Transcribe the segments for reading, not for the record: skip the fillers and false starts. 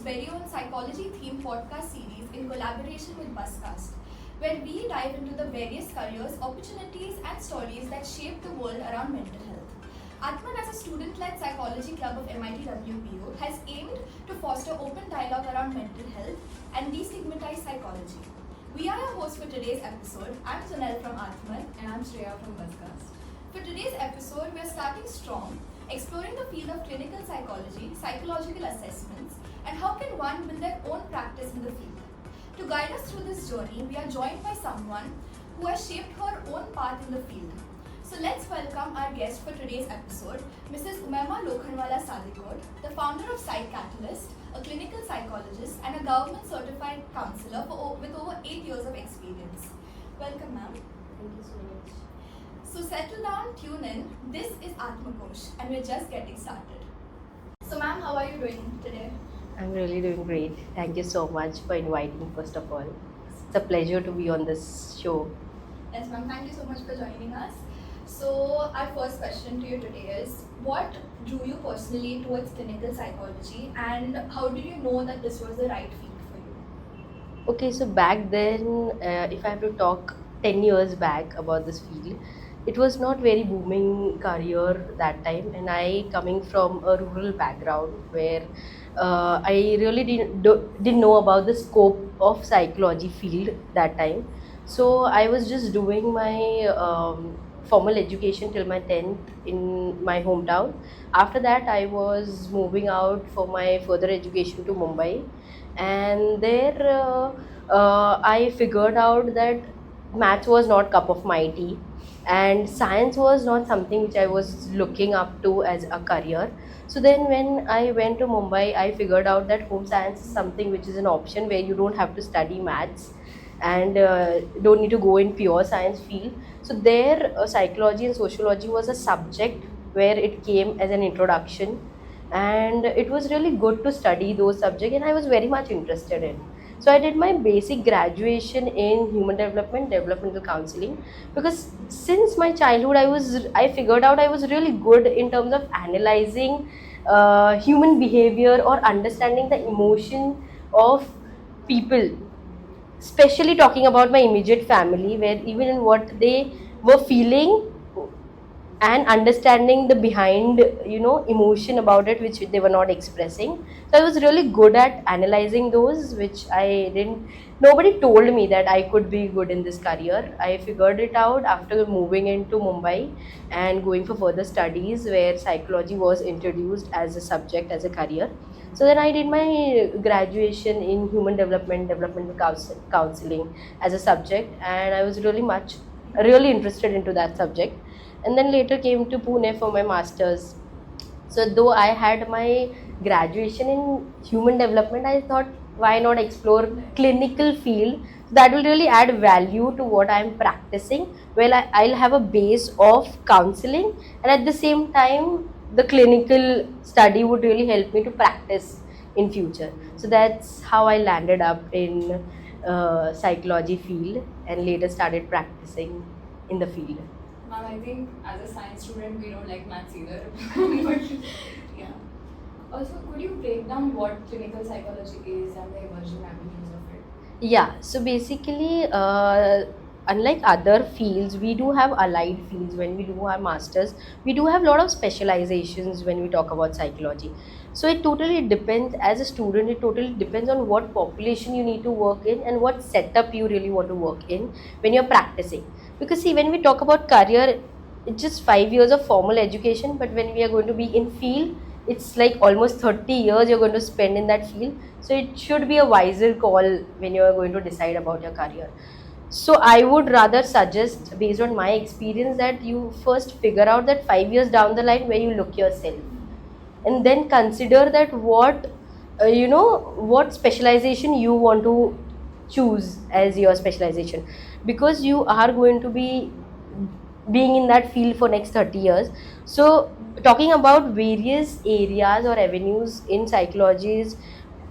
very own psychology-themed podcast series in collaboration with Buscast, where we dive into the various careers, opportunities, and stories that shape the world around mental health. Atman, as a student-led psychology club of MIT WPO, has aimed to foster open dialogue around mental health and destigmatize psychology. We are your hosts for today's episode. I'm Sonal from Atman. And I'm Shreya from Buzzcast. For today's episode, we are starting strong, exploring the field of clinical psychology, psychological assessments, and how can one build their own practice in the field. To guide us through this journey, we are joined by someone who has shaped her own path in the field. So let's welcome our guest for today's episode, Mrs. Umaima Lokhandwala Sadikot, the founder of Psych Catalyst, a clinical psychologist and a government certified counselor with over 8 years of experience. Welcome, ma'am. Thank you so much. So settle down, tune in. This is Atmakosh and we're just getting started. So ma'am, how are you doing today? I'm really doing great. Thank you so much for inviting, first of all. It's a pleasure to be on this show. Yes ma'am, thank you so much for joining us. So our first question to you today is, what drew you personally towards clinical psychology and how did you know that this was the right field for you? Okay, so back then, if I have to talk 10 years back about this field, it was not very booming career that time, and I coming from a rural background where I really didn't know about the scope of psychology field that time. So I was just doing my formal education till my 10th in my hometown. After that, I was moving out for my further education to Mumbai, and there I figured out that maths was not cup of my tea, and science was not something which I was looking up to as a career. So then when I went to Mumbai, I figured out that home science is something which is an option where you don't have to study maths and don't need to go in pure science field. So there psychology and sociology was a subject where it came as an introduction, and it was really good to study those subjects, and I was very much interested in. So I did my basic graduation in human development, developmental counseling, because since my childhood I figured out I was really good in terms of analyzing human behavior or understanding the emotion of people, especially talking about my immediate family, where even in what they were feeling and understanding the behind emotion about it which they were not expressing. So I was really good at analyzing those, which I didn't nobody told me that I could be good in this career. I figured it out after moving into Mumbai and going for further studies where psychology was introduced as a subject, as a career. So then I did my graduation in human development, developmental counseling as a subject, and I was really interested into that subject, and then later came to Pune for my masters. So though I had my graduation in human development, I thought why not explore clinical field, that will really add value to what I am practicing. Well, I'll have a base of counseling, and at the same time the clinical study would really help me to practice in future. So that's how I landed up in psychology field and later started practicing in the field. Ma'am, I think as a science student, we don't like maths either. But yeah. Also, could you break down what clinical psychology is and the emerging avenues of it? Yeah, so basically, unlike other fields, we do have allied fields when we do our masters. We do have a lot of specializations when we talk about psychology. So it totally depends, as a student, it totally depends on what population you need to work in and what setup you really want to work in when you're practicing. Because, see, when we talk about career, it's just 5 years of formal education, but when we are going to be in field, it's like almost 30 years you're going to spend in that field. So it should be a wiser call when you're going to decide about your career. So I would rather suggest, based on my experience, that you first figure out that 5 years down the line where you look yourself, and then consider that what specialization you want to choose as your specialization, because you are going to be being in that field for next 30 years. So talking about various areas or avenues in psychology is,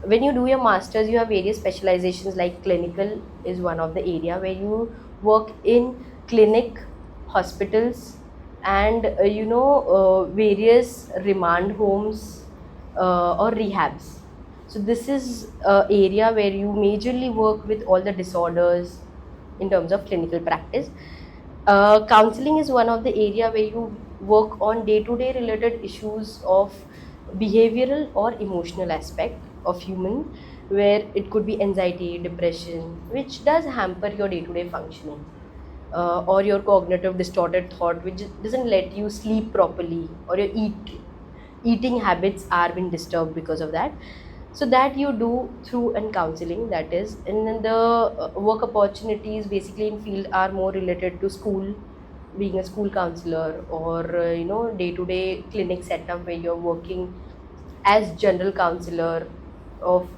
when you do your masters, you have various specializations, like clinical is one of the area where you work in clinic, hospitals, and various remand homes or rehabs. So this is a area where you majorly work with all the disorders in terms of clinical practice. Counseling is one of the area where you work on day-to-day related issues of behavioral or emotional aspect of human, where it could be anxiety, depression, which does hamper your day-to-day functioning, or your cognitive distorted thought, which doesn't let you sleep properly, or your eating habits are being disturbed because of that. So that you do through and counseling, that is. And then the work opportunities basically in field are more related to school, being a school counselor, or day to day clinic setup where you're working as general counselor of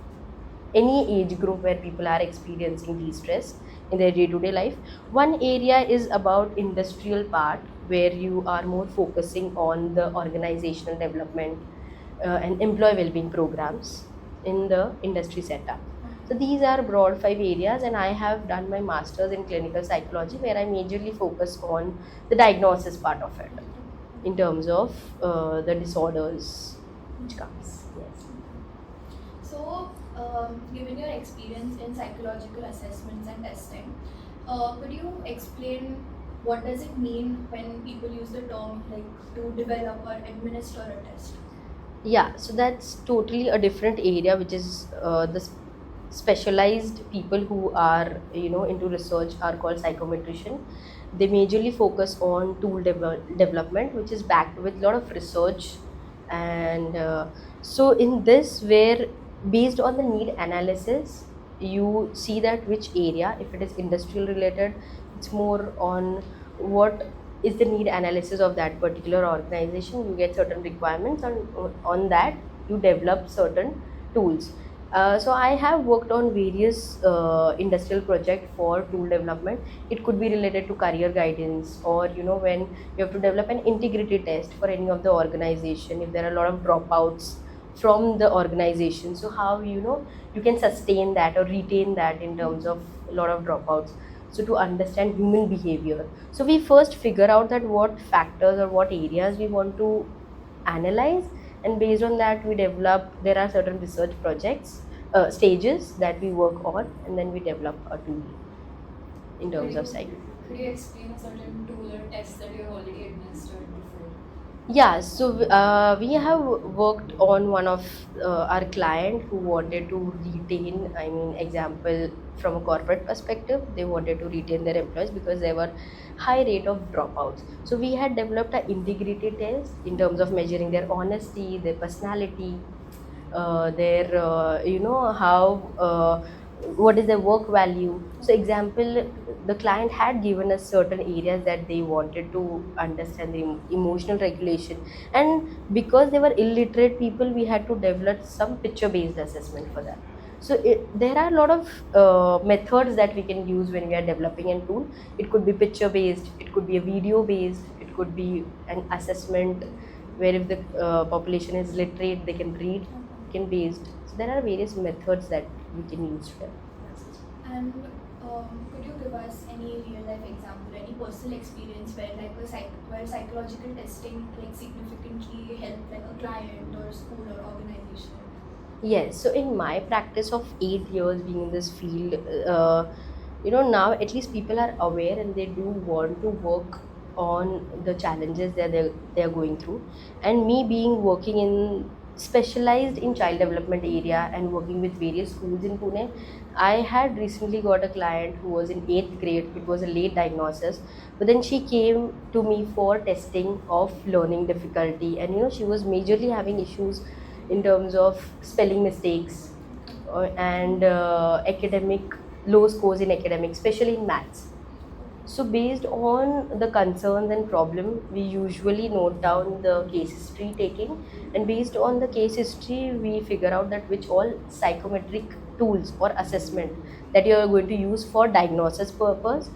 any age group where people are experiencing de-stress in their day-to-day life. One area is about industrial part, where you are more focusing on the organizational development and employee well-being programs in the industry setup. So these are broad 5 areas, and I have done my master's in clinical psychology, where I majorly focus on the diagnosis part of it in terms of the disorders which comes. Yes. So, given your experience in psychological assessments and testing, could you explain what does it mean when people use the term like to develop or administer a test? Yeah, so that's totally a different area, which is the specialized people who are into research are called psychometrician. They majorly focus on tool development, which is backed with a lot of research, and so in this, where based on the need analysis, you see that which area, if it is industrial related, it's more on what is the need analysis of that particular organization. You get certain requirements, and on that you develop certain tools. So I have worked on various industrial project for tool development. It could be related to career guidance, or when you have to develop an integrity test for any of the organization, if there are a lot of dropouts from the organization, so how you can sustain that or retain that in terms of a lot of dropouts. So to understand human behavior, so we first figure out that what factors or what areas we want to analyze, and based on that we develop, there are certain research projects, stages that we work on, and then we develop a tool in Could terms you, of psych. could you explain a certain tool or test that you have already administered before? Yeah, so we have worked on one of our client who wanted to retain, I mean, example from a corporate perspective, they wanted to retain their employees because there were high rate of dropouts. So we had developed an integrity test in terms of measuring their honesty, their personality, their how what is their work value. So example, the client had given us certain areas that they wanted to understand the emotional regulation, and because they were illiterate people, we had to develop some picture based assessment for that. So there are a lot of methods that we can use when we are developing a tool. It could be picture based, it could be a video based, it could be an assessment where if the population is literate, they can read, can based. So there are various methods that we can use for And could you give us any real life example, any personal experience where like where psychological testing like significantly helped like a client or a school or organization? Yes, so in my practice of 8 years being in this field, now at least people are aware and they do want to work on the challenges that they're going through. And me being working in specialized in child development area and working with various schools in Pune, I had recently got a client who was in 8th grade. It was a late diagnosis, but then she came to me for testing of learning difficulty, and she was majorly having issues in terms of spelling mistakes, and academic low scores in academics, especially in maths. So based on the concerns and problem, we usually note down the case history taking, and based on the case history, we figure out that which all psychometric tools or assessment that you are going to use for diagnosis purpose.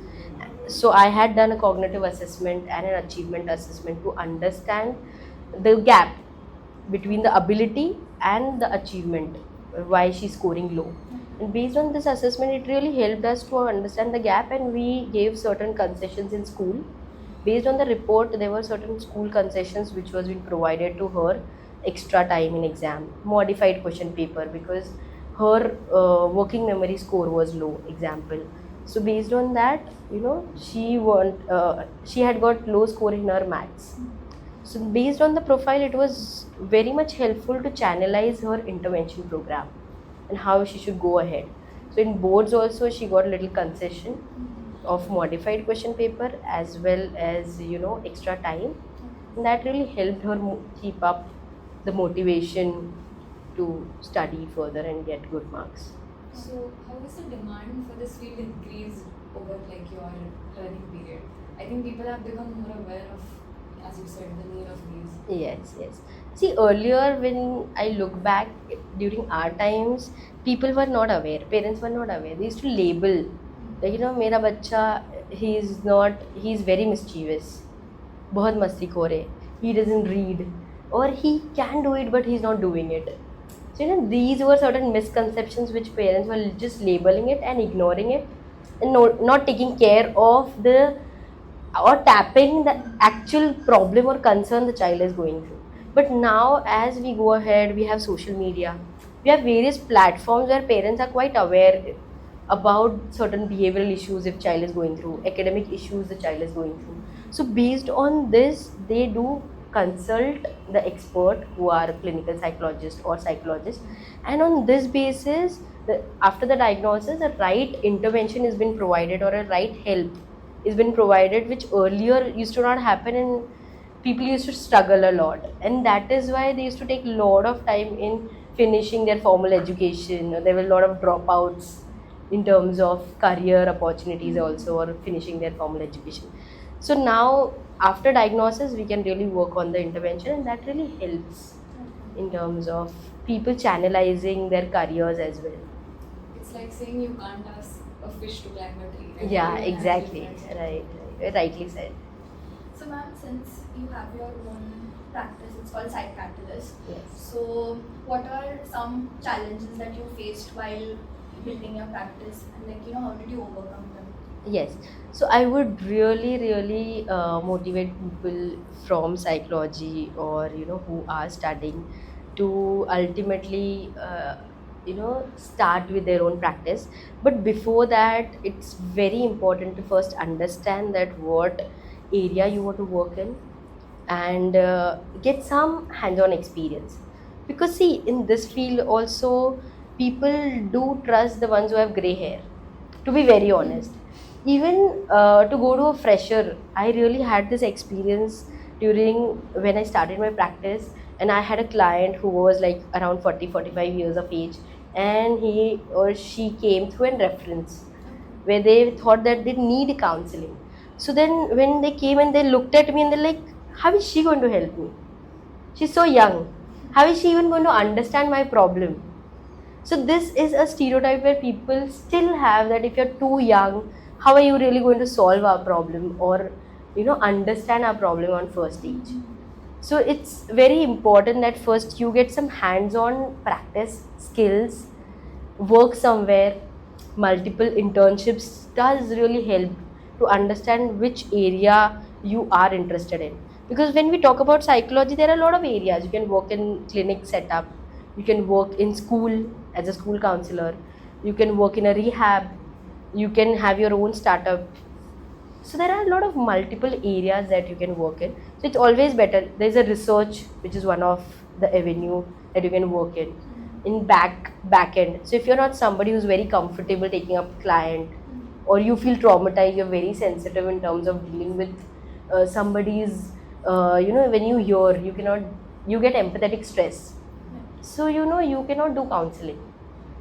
So I had done a cognitive assessment and an achievement assessment to understand the gap between the ability and the achievement, why she's scoring low. And based on this assessment, it really helped us to understand the gap, and we gave certain concessions in school. Based on the report, there were certain school concessions which was being provided to her, extra time in exam, modified question paper because her working memory score was low, example. So based on that, she had got low score in her maths. So based on the profile, it was very much helpful to channelize her intervention program and how she should go ahead. So in boards also, she got a little concession of modified question paper as well as extra time. And that really helped her keep up the motivation to study further and get good marks. So, how is the demand for this field increased over like your learning period? I think people have become more aware of, as you said, the need of these. Yes, yes. See, earlier when I look back during our times, people were not aware. Parents were not aware. They used to label, like मेरा बच्चा, he's very mischievous. बहुत मस्तीखोर है. He doesn't read, or he can do it, but he's not doing it. So these were certain misconceptions which parents were just labeling it and ignoring it, and not taking care of or tapping the actual problem or concern the child is going through. But now, as we go ahead, we have social media, we have various platforms where parents are quite aware about certain behavioral issues if child is going through, academic issues the child is going through. So based on this, they do consult the expert who are clinical psychologist or psychologist, and on this basis, after the diagnosis, a right intervention has been provided or a right help has been provided, which earlier used to not happen, and people used to struggle a lot, and that is why they used to take a lot of time in finishing their formal education. There were a lot of dropouts in terms of career opportunities also, or finishing their formal education. So now after diagnosis we can really work on the intervention, and that really helps in terms of people channelizing their careers as well. It's like saying you can't ask a fish to climb a tree. Right? Yeah, Everyone has exactly. different- Right. Rightly said. So, ma'am, since you have your own practice, it's called Psych Catalyst. Yes. So, what are some challenges that you faced while building your practice, and how did you overcome them? Yes. So I would really motivate people from psychology, or who are studying, to ultimately start with their own practice. But before that, it's very important to first understand that what area you want to work in, and get some hands-on experience. Because see, in this field also, people do trust the ones who have gray hair, to be very honest. Even to go to a fresher, I really had this experience during when I started my practice, and I had a client who was like around 40-45 years of age, and he or she came through a reference where they thought that they need counseling. So then when they came and they looked at me and they're like, how is she going to help me? She's so young. How is she even going to understand my problem? So this is a stereotype where people still have that if you're too young, how are you really going to solve our problem, or understand our problem on first stage? So it's very important that first you get some hands-on practice skills, work somewhere. Multiple internships does really help to understand which area you are interested in. Because when we talk about psychology, there are a lot of areas. You can work in clinic setup, you can work in school as a school counselor, you can work in a rehab, you can have your own startup. So there are a lot of multiple areas that you can work in. So it's always better. There's a research, which is one of the avenue that you can work in back end. So if you're not somebody who's very comfortable taking up client, or you feel traumatized, you're very sensitive in terms of dealing with somebody's when you hear, you get empathetic stress. So you cannot do counseling.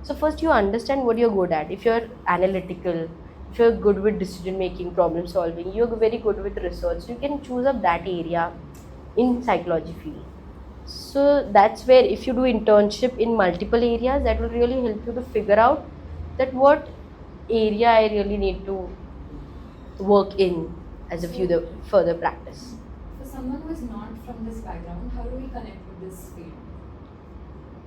So first you understand what you're good at. If you're analytical, if you're good with decision making, problem solving, you're very good with research, you can choose up that area in psychology field. So that's where if you do internship in multiple areas, that will really help you to figure out that what area I really need to work in as a further practice. For someone who is not from this background, how do we connect with this field?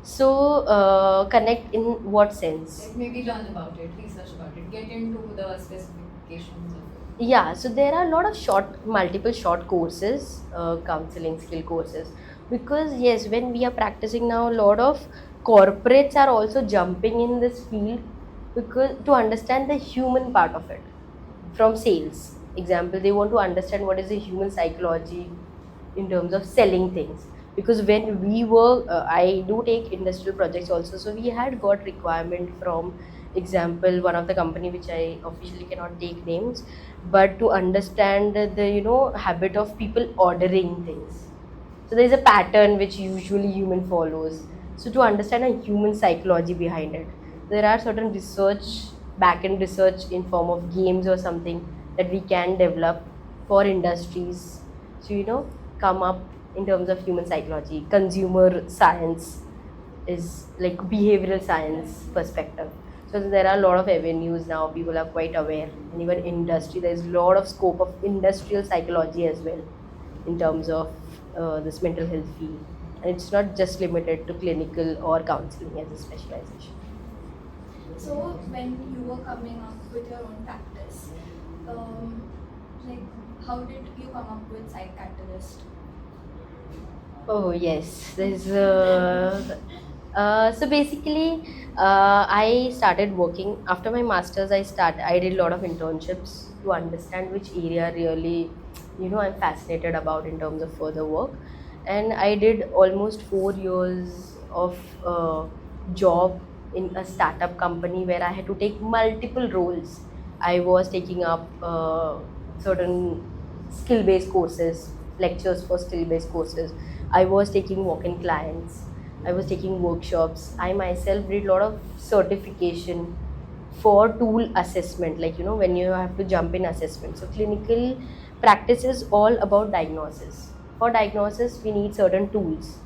So connect in what sense? Like maybe learn about it, research about it, get into the specifications of it. Yeah, so there are a lot of multiple short courses, counseling skill courses. Because yes, when we are practicing now, a lot of corporates are also jumping in this field because to understand the human part of it from sales. Example, they want to understand what is the human psychology in terms of selling things. Because when we were, I do take industrial projects also, so we had got requirement from, example, one of the company which I officially cannot take names, but to understand the habit of people ordering things. So there is a pattern which usually human follows. So to understand a human psychology behind it, there are certain research, back-end research in form of games or something that we can develop for industries to come up in terms of human psychology. Consumer science is like behavioral science perspective. So there are a lot of avenues now. People are quite aware, and even industry. There is a lot of scope of industrial psychology as well in terms of this mental health field, and it's not just limited to clinical or counseling as a specialization. So when you were coming up with your own practice, um, like how did you come up with psychiatrist? Oh yes, there's so basically I started working after my masters. I did a lot of internships to understand which area really I'm fascinated about in terms of further work, and I did almost 4 years of job in a startup company where I had to take multiple roles. I was taking up certain skill based courses, lectures for skill based courses. I was taking walk in clients. I was taking workshops. I myself did a lot of certification for tool assessment, like when you have to jump in assessment. So clinical practice is all about diagnosis. For diagnosis, we need certain tools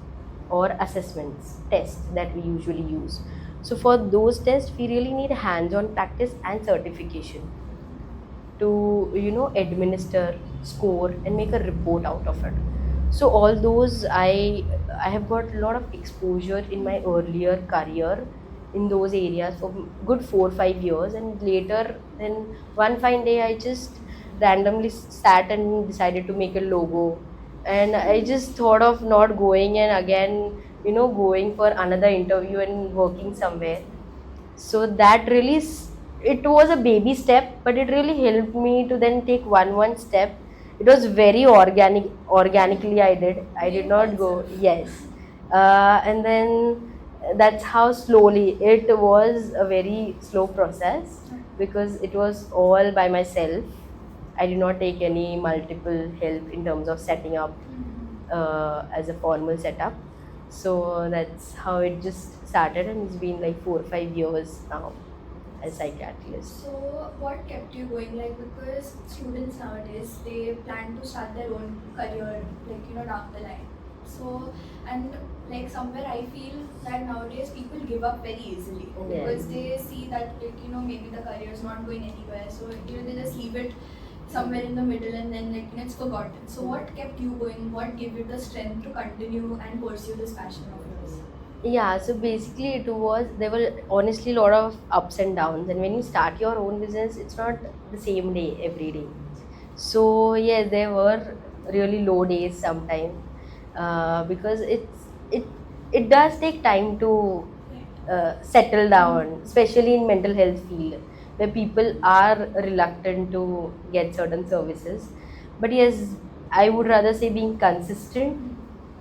or assessments, tests that we usually use. So for those tests, we really need hands-on practice and certification to administer, score, and make a report out of it. So all those I have got a lot of exposure in my earlier career in those areas for good 4 or 5 years, and later then one fine day I just randomly sat and decided to make a logo, and I just thought of not going and again going for another interview and working somewhere. So that really it was a baby step, but it really helped me to then take one step. It was very organically I did Very not go. impulsive. Yes. And then that's how slowly it was a very slow process, because it was all by myself. I did not take any multiple help in terms of setting up as a formal setup. So that's how it just started, and it's been like 4 or 5 years now as psychiatrist. So what kept you going? Like because students nowadays they plan to start their own career, like down the line. So and like somewhere I feel that nowadays people give up very easily because they see that maybe the career is not going anywhere. So they just leave it somewhere in the middle and then it's forgotten. So what kept you going? What gave you the strength to continue and pursue this passion of yours? Yeah, so basically there were honestly a lot of ups and downs, and when you start your own business, it's not the same day every day. So yeah, there were really low days sometimes, because it does take time to settle down, especially in mental health field where people are reluctant to get certain services. But yes, I would rather say being consistent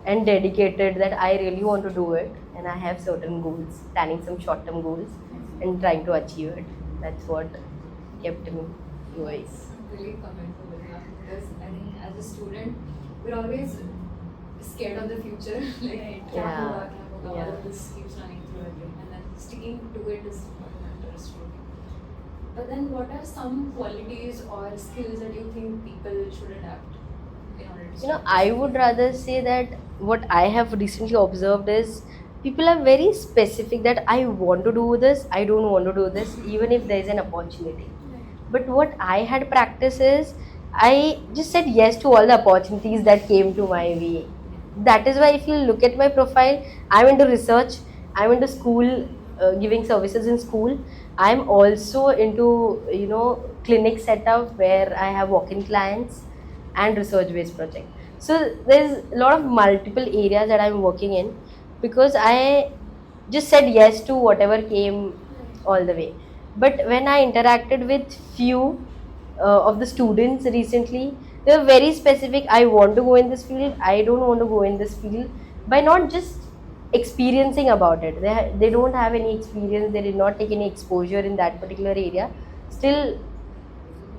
and dedicated, that I really want to do it and I have certain goals, planning some short term goals and trying to achieve it. That's what kept me going. That's really commendable, yeah, because I think as a student, we're always scared of the future. Like, kya Yeah, hoga, kya hoga, yeah. all of this keeps running through it, and then sticking to it is what matters really. But then, what are some qualities or skills that you think people should adapt in order to start I this would career? rather say that what I have recently observed is people are very specific that I want to do this, I don't want to do this, even if there is an opportunity. But what I had practice is I just said yes to all the opportunities that came to my way. That is why if you look at my profile, I'm into research, I'm into school, giving services in school. I'm also into clinic setup where I have walk-in clients and research-based project. So there's a lot of multiple areas that I'm working in, because I just said yes to whatever came all the way. But when I interacted with few of the students recently, they were very specific. I want to go in this field, I don't want to go in this field, by not just experiencing about it. They don't have any experience, they did not take any exposure in that particular area. Still,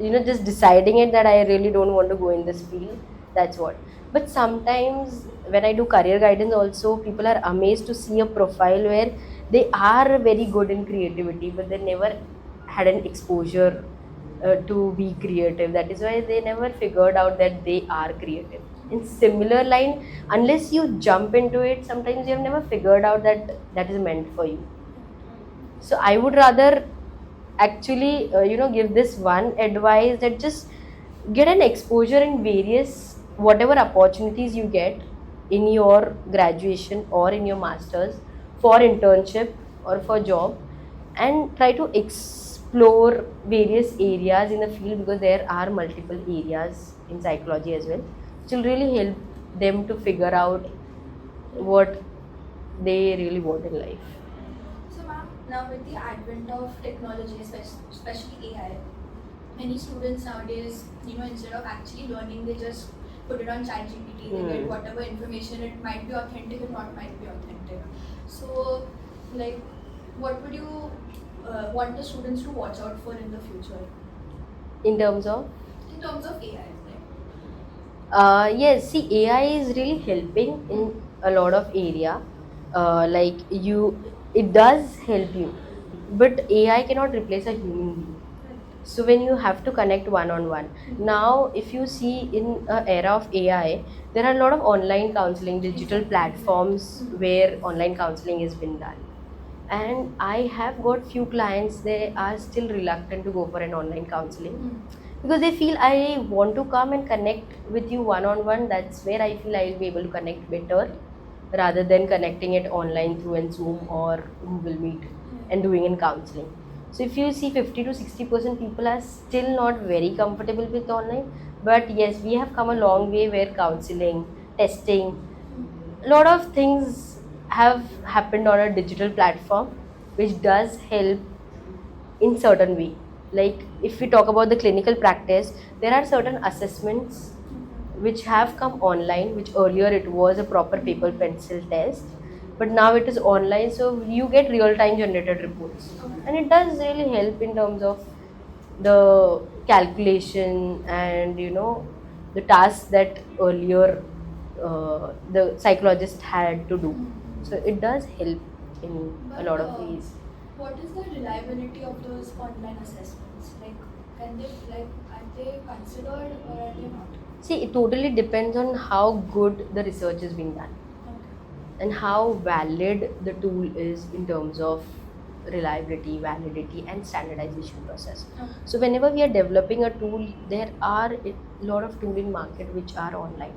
just deciding it that I really don't want to go in this field. That's what. But sometimes when I do career guidance also, people are amazed to see a profile where they are very good in creativity, but they never had an exposure to be creative. That is why they never figured out that they are creative. In similar line, unless you jump into it, sometimes you have never figured out that that is meant for you. So I would rather actually give this one advice, that just get an exposure in various whatever opportunities you get in your graduation or in your masters, for internship or for job, and try to explore various areas in the field, because there are multiple areas in psychology as well, which will really help them to figure out what they really want in life. So, ma'am, now with the advent of technology, especially AI, many students nowadays, instead of actually learning, they just put it on ChatGPT. They get whatever information. It might be authentic, it not might be authentic. So, like, what would you want the students to watch out for in the future In terms of in terms of AI? yes, see, AI is really helping in a lot of area. It does help you, but AI cannot replace a human being. So when you have to connect one on one, now if you see in a era of AI, there are a lot of online counseling, digital platforms where online counseling has been done. And I have got few clients, they are still reluctant to go for an online counseling, because they feel, I want to come and connect with you one on one. That's where I feel I'll be able to connect better, rather than connecting it online through an Zoom or Google Meet and doing in counseling. So if you see, 50 to 60% people are still not very comfortable with online. But yes, we have come a long way where counseling, testing, a lot of things have happened on a digital platform, which does help in certain way. Like if we talk about the clinical practice, there are certain assessments which have come online, which earlier it was a proper paper pencil test, but now it is online, so you get real time generated reports, and it does really help in terms of the calculation and the tasks that earlier the psychologist had to do. So it does help in a But lot of ways. what is the reliability of those online assessments? Like, can they are they considered or are they not? See, it totally depends on how good the research is being done Okay. and how valid the tool is in terms of reliability, validity, and standardization process. Okay. So whenever we are developing a tool, there are a lot of tool in market which are online,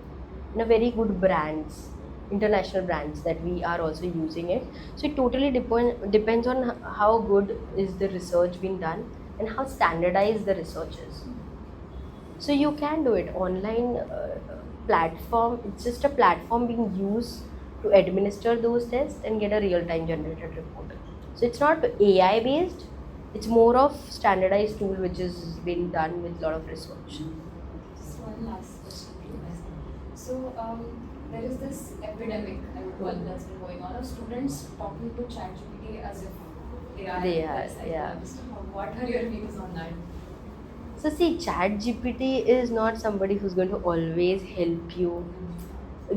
and a very good brands, international brands, that we are also using it. So it totally depends on how good is the research being done and how standardized the research is. So you can do it online platform. It's just a platform being used to administer those tests and get a real-time generated report. So it's not AI based. It's more of standardized tool which is been done with a lot of research. Just one last question for you guys. So, there is this epidemic, I would call it, that's been going on, of students talking to ChatGPT as if they are They the are, yeah. psychologist. What are your views on that? So see, ChatGPT is not somebody who's going to always help you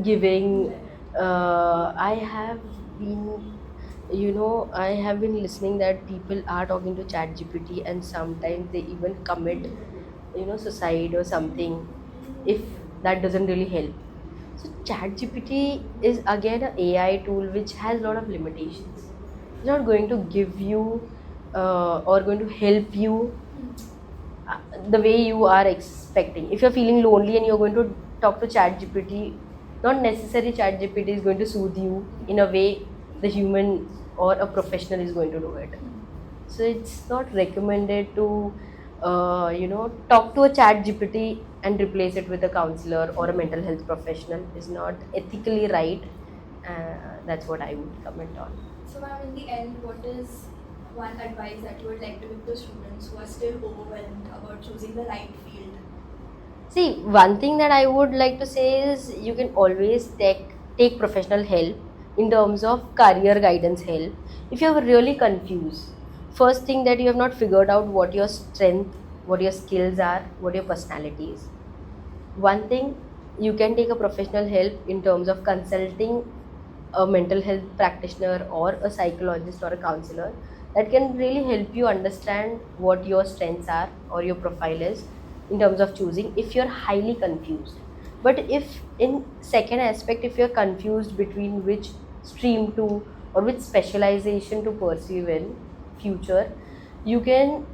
giving. I have been, I have been listening that people are talking to ChatGPT, and sometimes they even commit, suicide or something, if that doesn't really help. So ChatGPT is again an AI tool which has a lot of limitations. It's not going to give you or going to help you the way you are expecting. If you're feeling lonely and you're going to talk to ChatGPT, not necessarily ChatGPT is going to soothe you in a way the human or a professional is going to do it. So it's not recommended to, talk to a ChatGPT and replace it with a counselor or a mental health professional is not ethically right. That's what I would comment on. So, ma'am, in the end, what is one advice that you would like to give to students who are still overwhelmed about choosing the right field? See, one thing that I would like to say is you can always take professional help in terms of career guidance help. If you're really confused, first thing that you have not figured out what your strength, what your skills are, what your personality is. One thing, you can take a professional help in terms of consulting a mental health practitioner or a psychologist or a counselor that can really help you understand what your strengths are or your profile is in terms of choosing if you're highly confused. But if in second aspect, if you're confused between which stream to or which specialization to pursue in future, you can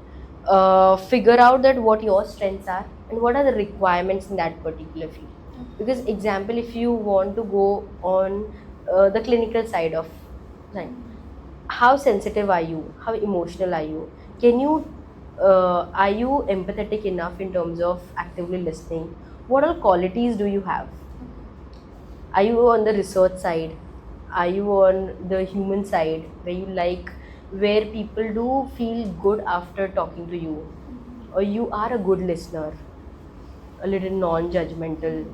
figure out that what your strengths are and what are the requirements in that particular field. Because example, if you want to go on the clinical side of science, how sensitive are you, how emotional are you, can you are you empathetic enough in terms of actively listening, what all qualities do you have, are you on the research side, are you on the human side where you like, where people do feel good after talking to you, or you are a good listener, a little non-judgmental.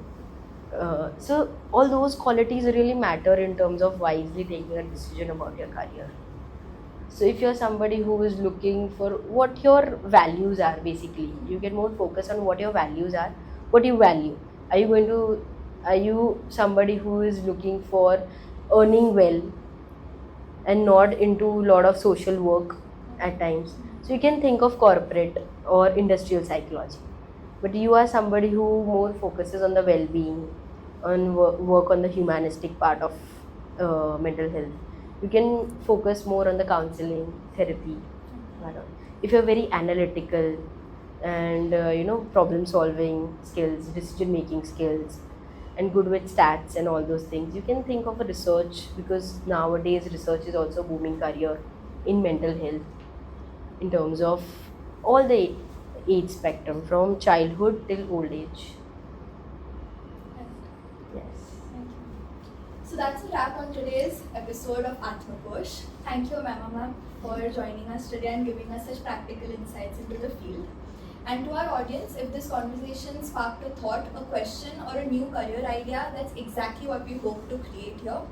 So all those qualities really matter in terms of wisely taking a decision about your career. So if you're somebody who is looking for what your values are, basically, you can more focus on what your values are, what you value. Are you going to, are you somebody who is looking for earning well and not into a lot of social work at times? So you can think of corporate or industrial psychology. But you are somebody who more focuses on the well-being, on work on the humanistic part of mental health. You can focus more on the counseling, therapy. If you're very analytical and problem solving skills, decision making skills, and good with stats and all those things, you can think of a research, because nowadays research is also a booming career in mental health in terms of all the age spectrum from childhood till old age. Yes. Thank you. So that's a wrap on today's episode of Atmakosh. Thank you, Ma'am, for joining us today and giving us such practical insights into the field. And to our audience, if this conversation sparked a thought, a question, or a new career idea, that's exactly what we hope to create here.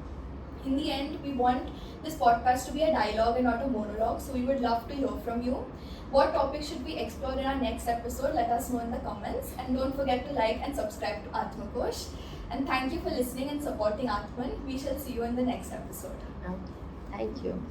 In the end, we want this podcast to be a dialogue and not a monologue, so we would love to hear from you. What topics should we explore in our next episode? Let us know in the comments. And don't forget to like and subscribe to Atmakosh. And thank you for listening and supporting Atman. We shall see you in the next episode. Thank you.